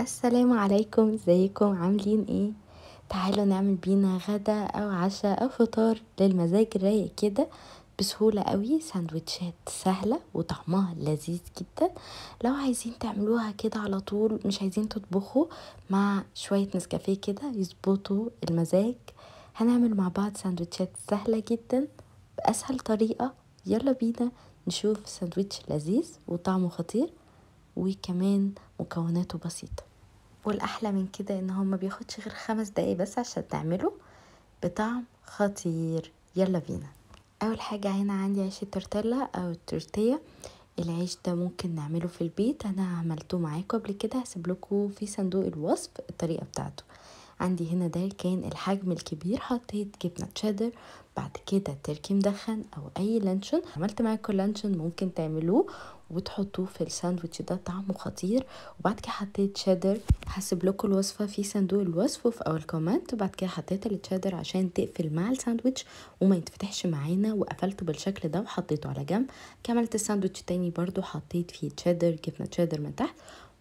السلام عليكم، ازيكم عاملين ايه؟ تعالوا نعمل بينا غدا او عشاء او فطار للمزاج الرايق كده بسهولة قوي. سندوتشات سهلة وطعمها لذيذ جدا. لو عايزين تعملوها كده على طول، مش عايزين تطبخوا، مع شوية نسكافيه كده يظبطوا المزاج. هنعمل مع بعض سندوتشات سهلة جدا بأسهل طريقة. يلا بينا نشوف سندوتش لذيذ وطعمه خطير، وكمان مكوناته بسيطة. والأحلى من كده إن هو ما بياخدش غير 5 دقايق بس عشان تعمله بطعم خطير. يلا بينا. أول حاجة هنا عندي عيش التورتيلا أو التورتيه. العيش ده ممكن نعمله في البيت، أنا عملته معاكم قبل كده، هسيبلكوا في صندوق الوصف الطريقة بتاعته. عندي هنا ده كان الحجم الكبير، حطيت جبنة تشيدر، بعد كده تركي مدخن او اي لانشون. عملت معاكم لانشون ممكن تعملوه وتحطوه في الساندوتش ده، طعمه خطير. وبعد كده حطيت شيدر، هسيب لكم الوصفه في صندوق الوصف وفي اول كومنت. وبعد كده حطيت التشيدر عشان تقفل مع الساندوتش وما يتفتحش معانا، وقفلته بالشكل ده وحطيته على جنب. كملت الساندوتش تاني برضو، حطيت فيه تشيدر، جبنه تشيدر من تحت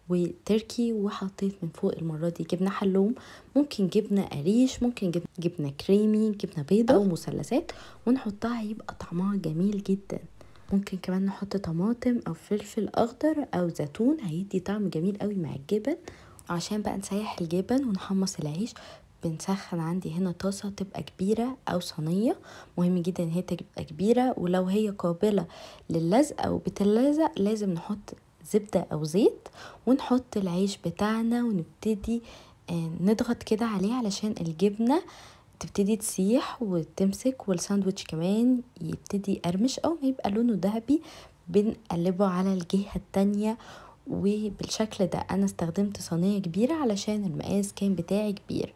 وتركي، وحطيت من فوق المرة دي جبنة حلوم، ممكن جبنة قريش، ممكن جبنة كريمي، جبنة بيضة أو مثلثات، ونحطها يبقى طعمها جميل جدا. ممكن كمان نحط طماطم أو فلفل أخضر أو زيتون، هيدي طعم جميل قوي مع الجبن. عشان بقى نسيح الجبن ونحمص العيش، بنسخن عندي هنا طاسة تبقى كبيرة أو صينية. مهم جدا ان هي تبقى كبيرة، ولو هي قابلة للزق أو بتلزق لازم نحط زبدة أو زيت، ونحط العيش بتاعنا ونبتدي نضغط كده عليه علشان الجبنة تبتدي تسيح وتمسك، والساندوتش كمان يبتدي يقرمش أو ما يبقى لونه ذهبي. بنقلبه على الجهة التانية، وبالشكل ده انا استخدمت صينيه كبيره علشان المقاس كان بتاعي كبير.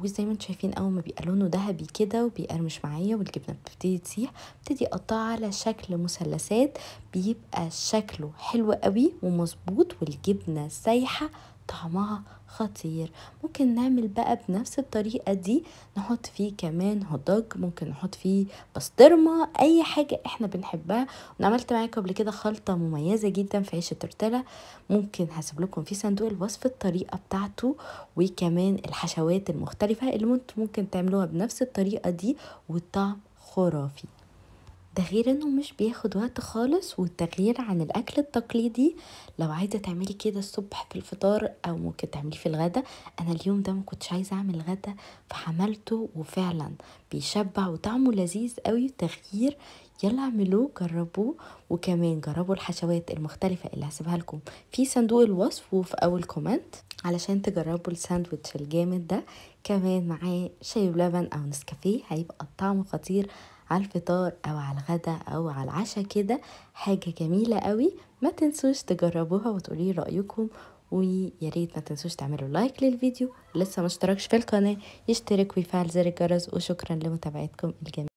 وزي ما انتم شايفين اول ما بيبقى لونه ذهبي كده وبيقرمش معايا والجبنه بتبتدي تسيح، ببتدي اقطعها على شكل مثلثات، بيبقى شكله حلو قوي ومظبوط والجبنه سايحه، طعمها خطير. ممكن نعمل بقى بنفس الطريقه دي، نحط فيه كمان هوت دوج، ممكن نحط فيه بسطرمه، اي حاجه احنا بنحبها. انا عملت معاكم قبل كده خلطه مميزه جدا في عيش التورتيلا، ممكن هسيب لكم في صندوق الوصف الطريقه بتاعته، وكمان الحشوات المختلفه اللي ممكن تعملوها بنفس الطريقه دي، والطعم خرافي. ده غير انه مش بياخد وقت خالص، والتغيير عن الاكل التقليدي. لو عايزه تعملي كده الصبح في الفطار او ممكن تعمليه في الغدا، انا اليوم ده ما كنتش عايزه اعمل غدا فعملته، وفعلا بيشبع وطعمه لذيذ قوي. تغيير، يلا اعملوه جربوه. وكمان جربوا الحشوات المختلفه اللي هسيبها لكم في صندوق الوصف وفي اول كومنت علشان تجربوا الساندوتش الجامد ده. كمان معاه شاي ولبن او نسكافيه، هيبقى الطعم خطير على الفطار او على الغدا او على العشاء كده، حاجة جميلة قوي. ما تنسوش تجربوها وتقولي رأيكم، ويا ريت ما تنسوش تعملوا لايك للفيديو، لسه ما اشتركش في القناة يشترك ويفعل زر الجرس. وشكرا لمتابعتكم الجميلة.